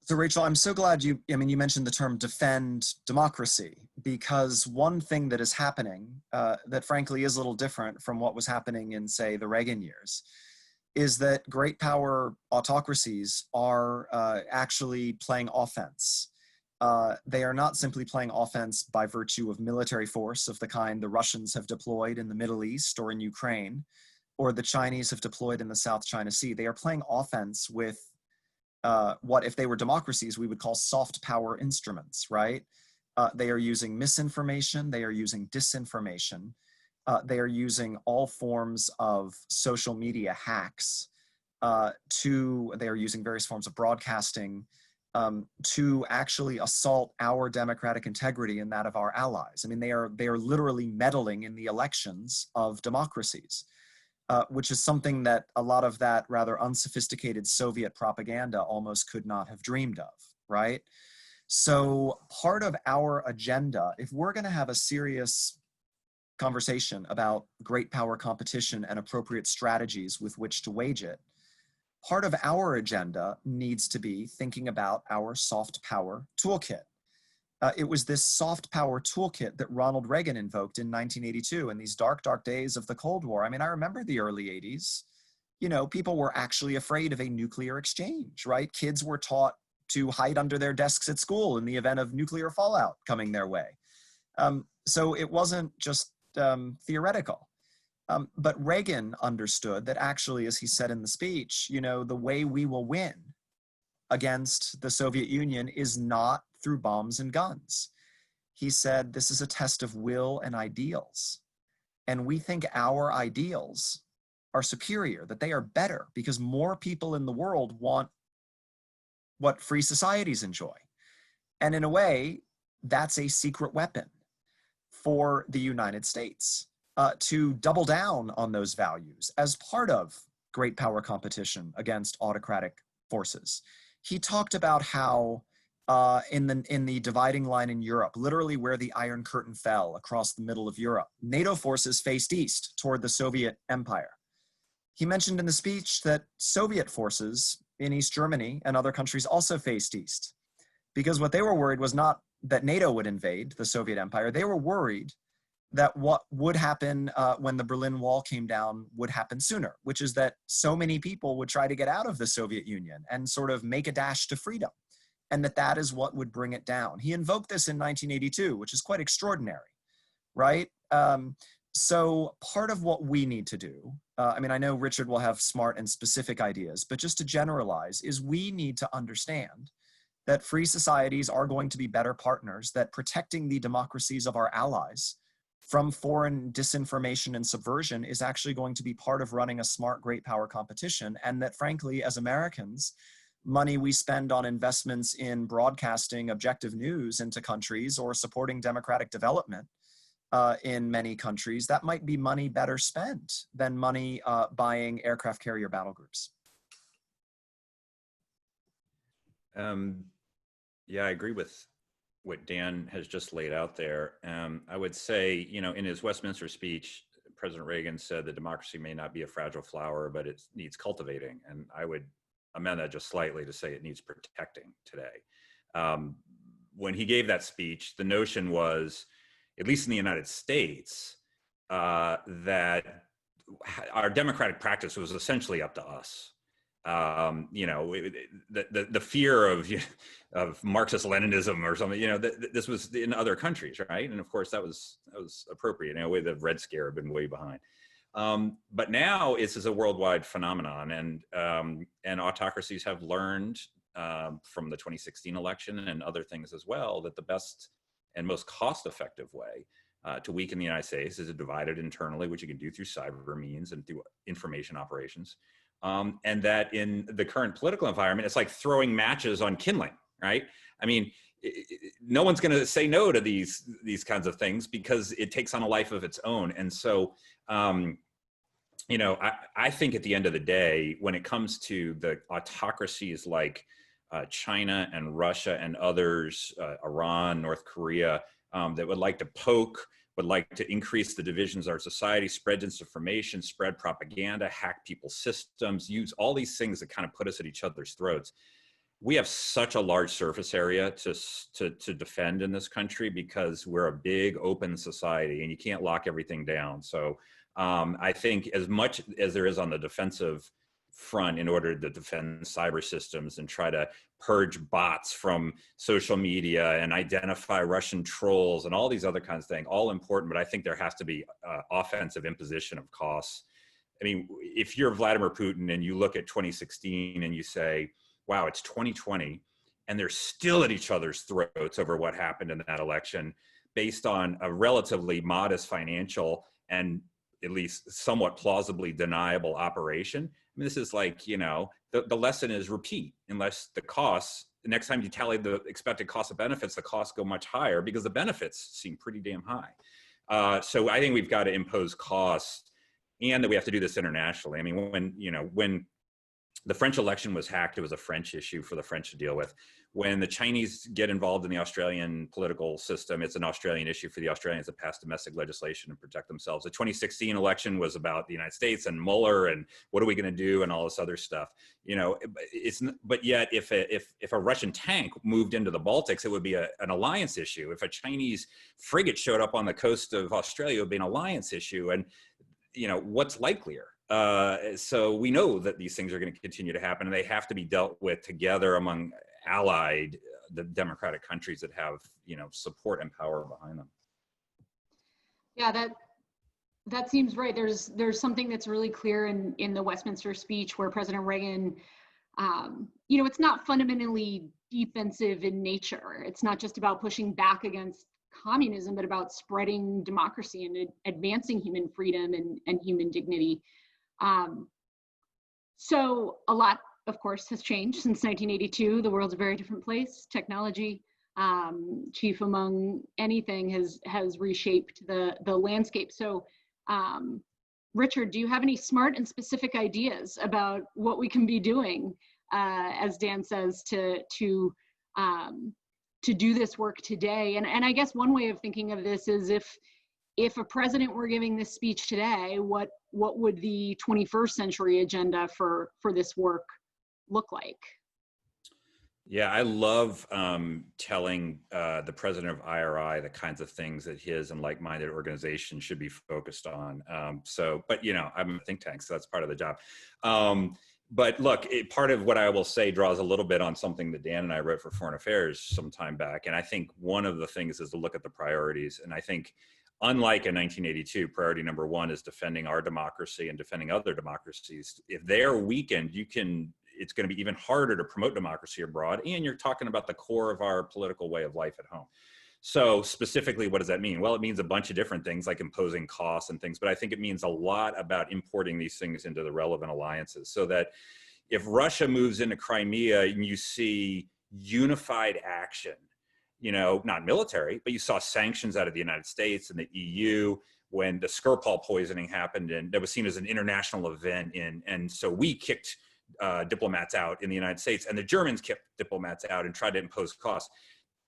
So Rachel, I'm so glad you mentioned the term defend democracy, because one thing that is happening that frankly is a little different from what was happening in, say, the Reagan years, is that great power autocracies are actually playing offense. They are not simply playing offense by virtue of military force of the kind the Russians have deployed in the Middle East or in Ukraine, or the Chinese have deployed in the South China Sea. They are playing offense with what, if they were democracies, we would call soft power instruments, right? They are using misinformation, they are using disinformation, they are using all forms of social media hacks, they are using various forms of broadcasting to actually assault our democratic integrity and that of our allies. I mean, they are literally meddling in the elections of democracies. Which is something that a lot of that rather unsophisticated Soviet propaganda almost could not have dreamed of, right? So part of our agenda, if we're going to have a serious conversation about great power competition and appropriate strategies with which to wage it, part of our agenda needs to be thinking about our soft power toolkit. It was this soft power toolkit that Ronald Reagan invoked in 1982 in these dark, dark days of the Cold War. I mean, I remember the early 80s. You know, people were actually afraid of a nuclear exchange, right? Kids were taught to hide under their desks at school in the event of nuclear fallout coming their way. So it wasn't just theoretical. But Reagan understood that actually, as he said in the speech, you know, the way we will win against the Soviet Union is not through bombs and guns. He said, this is a test of will and ideals. And we think our ideals are superior, that they are better, because more people in the world want what free societies enjoy. And in a way, that's a secret weapon for the United States to double down on those values as part of great power competition against autocratic forces. He talked about how in the dividing line in Europe, literally where the Iron Curtain fell across the middle of Europe, NATO forces faced east toward the Soviet Empire. He mentioned in the speech that Soviet forces in East Germany and other countries also faced east, because what they were worried was not that NATO would invade the Soviet Empire. They were worried that what would happen when the Berlin Wall came down would happen sooner, which is that so many people would try to get out of the Soviet Union and sort of make a dash to freedom, and that is what would bring it down. He invoked this in 1982, which is quite extraordinary, right? So part of what we need to do, I mean, I know Richard will have smart and specific ideas, but just to generalize, is we need to understand that free societies are going to be better partners, that protecting the democracies of our allies from foreign disinformation and subversion is actually going to be part of running a smart great power competition, and that frankly, as Americans, money we spend on investments in broadcasting objective news into countries or supporting democratic development in many countries, that might be money better spent than money buying aircraft carrier battle groups. Yeah, I agree with what Dan has just laid out there. I would say, you know, in his Westminster speech, President Reagan said that democracy may not be a fragile flower, but it needs cultivating. And I would amend that just slightly to say it needs protecting today. When he gave that speech, the notion was, at least in the United States, that our democratic practice was essentially up to us. You know, the fear of Marxist-Leninism or something, you know, this was in other countries, right? And of course, that was appropriate. In a way, the Red Scare had been way behind. But now this is a worldwide phenomenon, and autocracies have learned from the 2016 election and other things as well that the best and most cost-effective way to weaken the United States is to divide it internally, which you can do through cyber means and through information operations. And that in the current political environment, it's like throwing matches on kindling, right? I mean, no one's going to say no to these kinds of things because it takes on a life of its own. And so, you know, I think at the end of the day, when it comes to the autocracies like China and Russia and others, Iran, North Korea, that would like to poke, would like to increase the divisions of our society, spread disinformation, spread propaganda, hack people's systems, use all these things that kind of put us at each other's throats. We have such a large surface area to defend in this country because we're a big open society and you can't lock everything down. So I think as much as there is on the defensive front in order to defend cyber systems and try to purge bots from social media and identify Russian trolls and all these other kinds of things, all important, but I think there has to be offensive imposition of costs. I mean, if you're Vladimir Putin and you look at 2016 and you say, wow, it's 2020 and they're still at each other's throats over what happened in that election based on a relatively modest financial and at least somewhat plausibly deniable operation. I mean, this is like, you know, the lesson is repeat, unless the costs, the next time you tally the expected cost of benefits, the costs go much higher because the benefits seem pretty damn high. So I think we've got to impose costs and that we have to do this internationally. I mean, when the French election was hacked, it was a French issue for the French to deal with. When the Chinese get involved in the Australian political system, it's an Australian issue for the Australians to pass domestic legislation and protect themselves. The 2016 election was about the United States and Mueller and what are we going to do and all this other stuff. You know, but yet if a Russian tank moved into the Baltics, it would be an alliance issue. If a Chinese frigate showed up on the coast of Australia, it would be an alliance issue. And you know, what's likelier? So we know that these things are going to continue to happen and they have to be dealt with together among allied, the democratic countries that have, you know, support and power behind them. Yeah, that seems right. There's something that's really clear in the Westminster speech where President Reagan, you know, it's not fundamentally defensive in nature. It's not just about pushing back against communism, but about spreading democracy and advancing human freedom and human dignity. So a lot, of course, has changed since 1982. The world's a very different place. Technology, chief among anything, has reshaped the landscape. So, Richard, do you have any smart and specific ideas about what we can be doing, as Dan says, to do this work today? And I guess one way of thinking of this is if a president were giving this speech today, what would the 21st century agenda for this work look like? Yeah, I love telling the president of IRI the kinds of things that his and like-minded organizations should be focused on. But you know, I'm a think tank, so that's part of the job. But look, part of what I will say draws a little bit on something that Dan and I wrote for Foreign Affairs some time back. And I think one of the things is to look at the priorities. And I think unlike in 1982, priority number one is defending our democracy and defending other democracies. If they're weakened, it's going to be even harder to promote democracy abroad, and you're talking about the core of our political way of life at home. So specifically, what does that mean? Well, it means a bunch of different things like imposing costs and things, but I think it means a lot about importing these things into the relevant alliances, so that if Russia moves into Crimea and you see unified action, not military, but you saw sanctions out of the United States and the EU when the Skripal poisoning happened, and that was seen as an international event. And so we kicked diplomats out in the United States, and the Germans kicked diplomats out and tried to impose costs.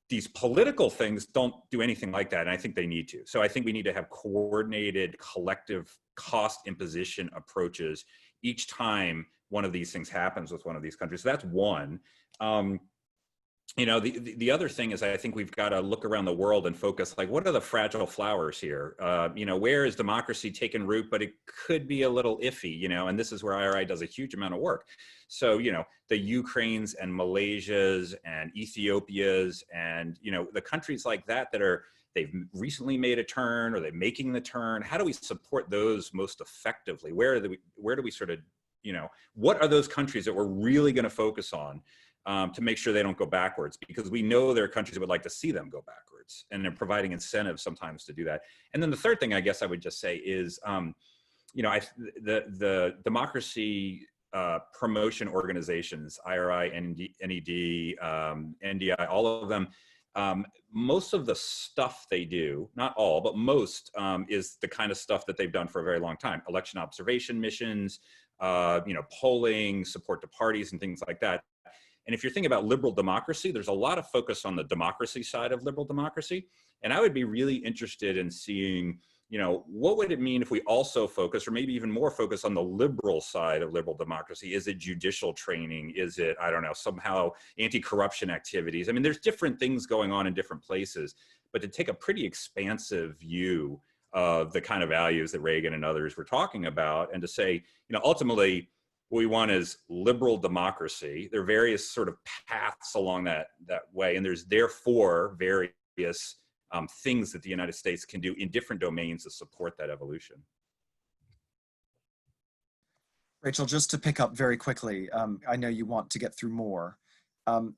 These political things don't do anything like that, and I think they need to. So I think we need to have coordinated, collective cost imposition approaches each time one of these things happens with one of these countries. So that's one. The other thing is, I think we've got to look around the world and focus, like, what are the fragile flowers here? Where is democracy taking root, but it could be a little iffy, and this is where IRI does a huge amount of work. So, the Ukraines and Malaysias and Ethiopias and, the countries like that they've recently made a turn, or they're making the turn. How do we support those most effectively? Where do we sort of, what are those countries that we're really going to focus on to make sure they don't go backwards? Because we know there are countries that would like to see them go backwards, and they're providing incentives sometimes to do that. And then the third thing I guess I would just say is, the democracy promotion organizations, IRI, NED, NDI, all of them, most of the stuff they do, not all, but most, is the kind of stuff that they've done for a very long time. Election observation missions, polling, support to parties and things like that. And if you're thinking about liberal democracy, there's a lot of focus on the democracy side of liberal democracy. And I would be really interested in seeing, what would it mean if we also focus, or maybe even more focus, on the liberal side of liberal democracy? Is it judicial training? Is it, I don't know, somehow anti-corruption activities? I mean, there's different things going on in different places, but to take a pretty expansive view of the kind of values that Reagan and others were talking about, and to say, ultimately, what we want is liberal democracy. There are various sort of paths along that way, and there's therefore various things that the United States can do in different domains to support that evolution. Rachel, just to pick up very quickly, I know you want to get through more.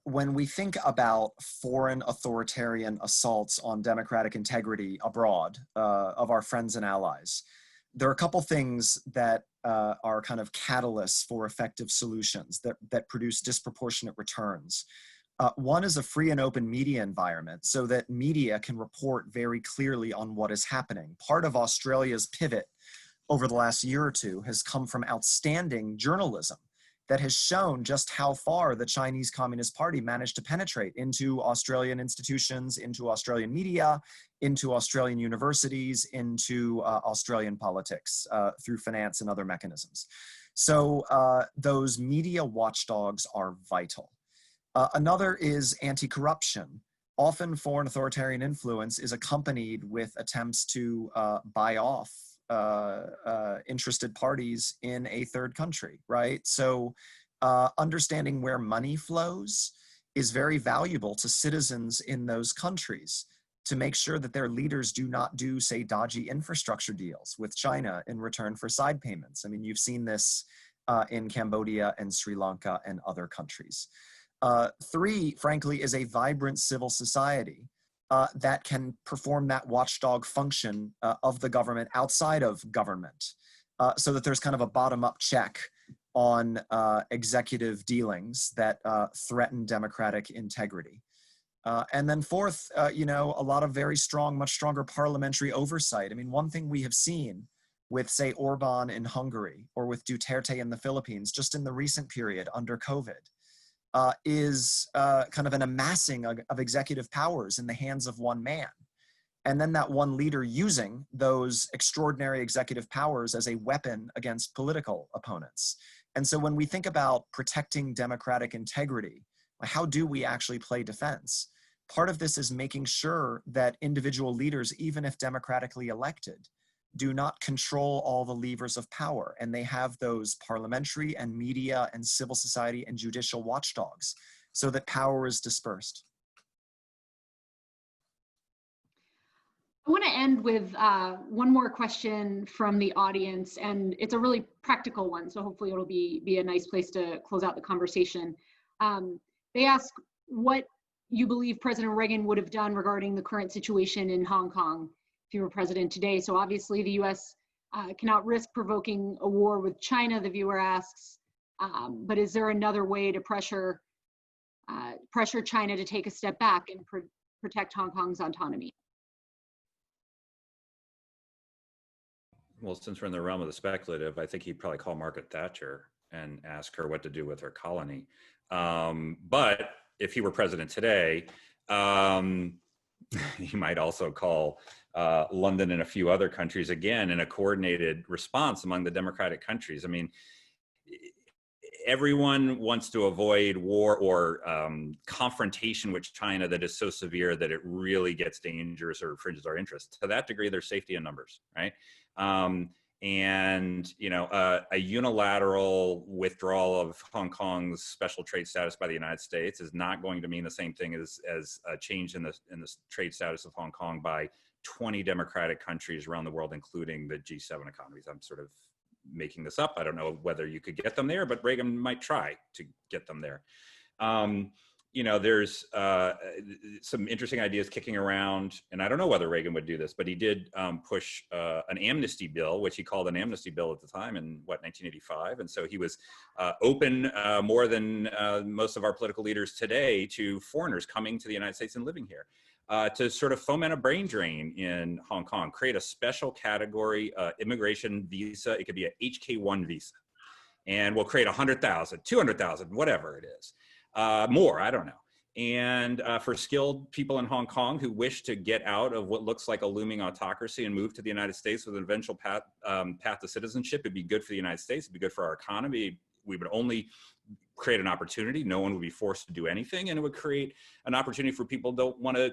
When we think about foreign authoritarian assaults on democratic integrity abroad of our friends and allies, there are a couple things that are kind of catalysts for effective solutions that produce disproportionate returns. One is a free and open media environment, so that media can report very clearly on what is happening. Part of Australia's pivot over the last year or two has come from outstanding journalism that has shown just how far the Chinese Communist Party managed to penetrate into Australian institutions, into Australian media, into Australian universities, into Australian politics through finance and other mechanisms. So those media watchdogs are vital. Another is anti-corruption. Often foreign authoritarian influence is accompanied with attempts to buy off interested parties in a third country, right? So understanding where money flows is very valuable to citizens in those countries to make sure that their leaders do not do, say, dodgy infrastructure deals with China in return for side payments. I mean, you've seen this in Cambodia and Sri Lanka and other countries. Three, frankly, is a vibrant civil society that can perform that watchdog function of the government outside of government, so that there's kind of a bottom-up check on executive dealings that threaten democratic integrity. And then fourth, a lot of very strong, much stronger parliamentary oversight. I mean, one thing we have seen with, say, Orban in Hungary or with Duterte in the Philippines, just in the recent period under COVID, is kind of an amassing of executive powers in the hands of one man. And then that one leader using those extraordinary executive powers as a weapon against political opponents. And so when we think about protecting democratic integrity, how do we actually play defense? Part of this is making sure that individual leaders, even if democratically elected, do not control all the levers of power, and they have those parliamentary and media and civil society and judicial watchdogs so that power is dispersed. I want to end with one more question from the audience, and it's a really practical one, so hopefully it'll be a nice place to close out the conversation. They ask what you believe President Reagan would have done regarding the current situation in Hong Kong if he were president today. So obviously the US cannot risk provoking a war with China, the viewer asks, but is there another way to pressure China to take a step back and protect Hong Kong's autonomy? Well, since we're in the realm of the speculative, I think he'd probably call Margaret Thatcher and ask her what to do with her colony. But if he were president today, he might also call London and a few other countries again in a coordinated response among the democratic countries. I mean, everyone wants to avoid war or confrontation with China that is so severe that it really gets dangerous or infringes our interests. To that degree, there's safety in numbers, right? And you know, a unilateral withdrawal of Hong Kong's special trade status by the United States is not going to mean the same thing as a change in the trade status of Hong Kong by 20 democratic countries around the world, including the G7 economies. I'm sort of making this up. I don't know whether you could get them there, but Reagan might try to get them there. You know, there's some interesting ideas kicking around, and I don't know whether Reagan would do this, but he did push an amnesty bill, which he called an amnesty bill at the time in, what, 1985? And so he was open more than most of our political leaders today to foreigners coming to the United States and living here. To sort of foment a brain drain in Hong Kong, create a special category immigration visa. It could be a HK1 visa. And we'll create 100,000, 200,000, whatever it is. More, I don't know. And for skilled people in Hong Kong who wish to get out of what looks like a looming autocracy and move to the United States with an eventual path to citizenship, it'd be good for the United States, it'd be good for our economy. We would only create an opportunity. No one would be forced to do anything, and it would create an opportunity for people who don't want to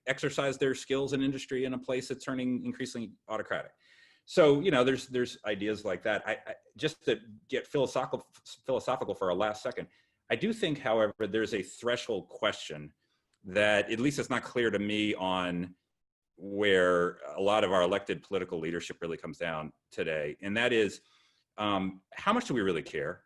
exercise their skills in industry in a place that's turning increasingly autocratic. So, you know, there's ideas like that. I just to get philosophical for our last second, I do think, however, there's a threshold question that at least it's not clear to me on where a lot of our elected political leadership really comes down today. And that is, how much do we really care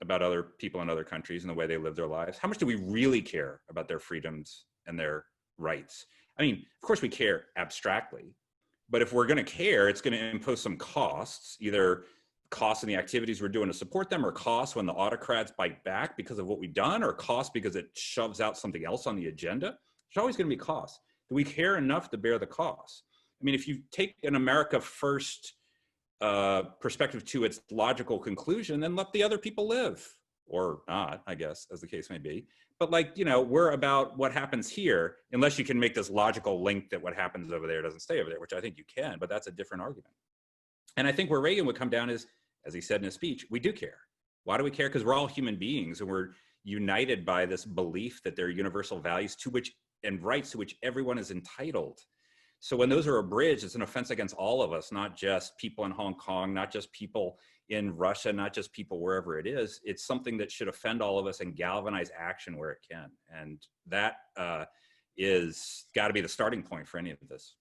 about other people in other countries and the way they live their lives? How much do we really care about their freedoms and their rights? I mean, of course we care abstractly, but if we're going to care, it's going to impose some costs, either costs in the activities we're doing to support them, or costs when the autocrats bite back because of what we've done, or costs because it shoves out something else on the agenda. There's always going to be costs. Do we care enough to bear the costs? I mean, if you take an America first perspective to its logical conclusion, then let the other people live, or not, I guess, as the case may be. But like, you know, we're about what happens here, unless you can make this logical link that what happens over there doesn't stay over there, which I think you can, but that's a different argument. And I think where Reagan would come down is, as he said in his speech, we do care. Why do we care? Because we're all human beings, and we're united by this belief that there are universal values to which and rights to which everyone is entitled. So when those are abridged, it's an offense against all of us, not just people in Hong Kong, not just people in Russia, not just people wherever it is. It's something that should offend all of us and galvanize action where it can. And that is got to be the starting point for any of this.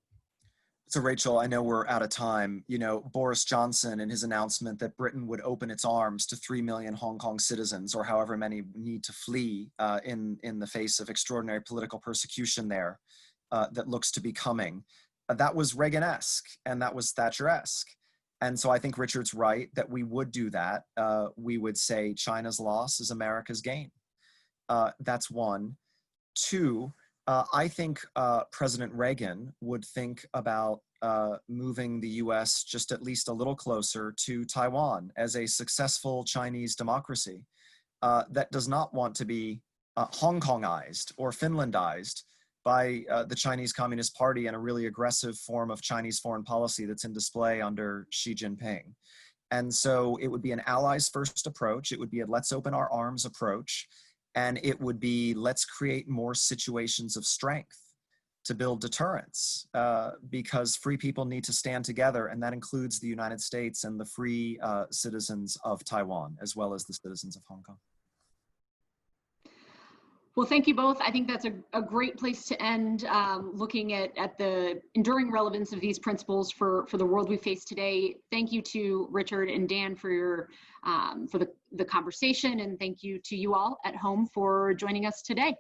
So Rachel, I know we're out of time. You know, Boris Johnson and his announcement that Britain would open its arms to 3 million Hong Kong citizens, or however many need to flee in the face of extraordinary political persecution there that looks to be coming. That was Reagan-esque, and that was Thatcher-esque. And so I think Richard's right that we would do that. We would say China's loss is America's gain. That's one. Two, I think President Reagan would think about moving the US just at least a little closer to Taiwan as a successful Chinese democracy that does not want to be Hong Kongized or Finlandized by the Chinese Communist Party and a really aggressive form of Chinese foreign policy that's in display under Xi Jinping. And so it would be an allies first approach. It would be a let's open our arms approach. And it would be, let's create more situations of strength to build deterrence because free people need to stand together. And that includes the United States and the free citizens of Taiwan, as well as the citizens of Hong Kong. Well, thank you both. I think that's a great place to end, looking at the enduring relevance of these principles for the world we face today. Thank you to Richard and Dan for your for the conversation, and thank you to you all at home for joining us today.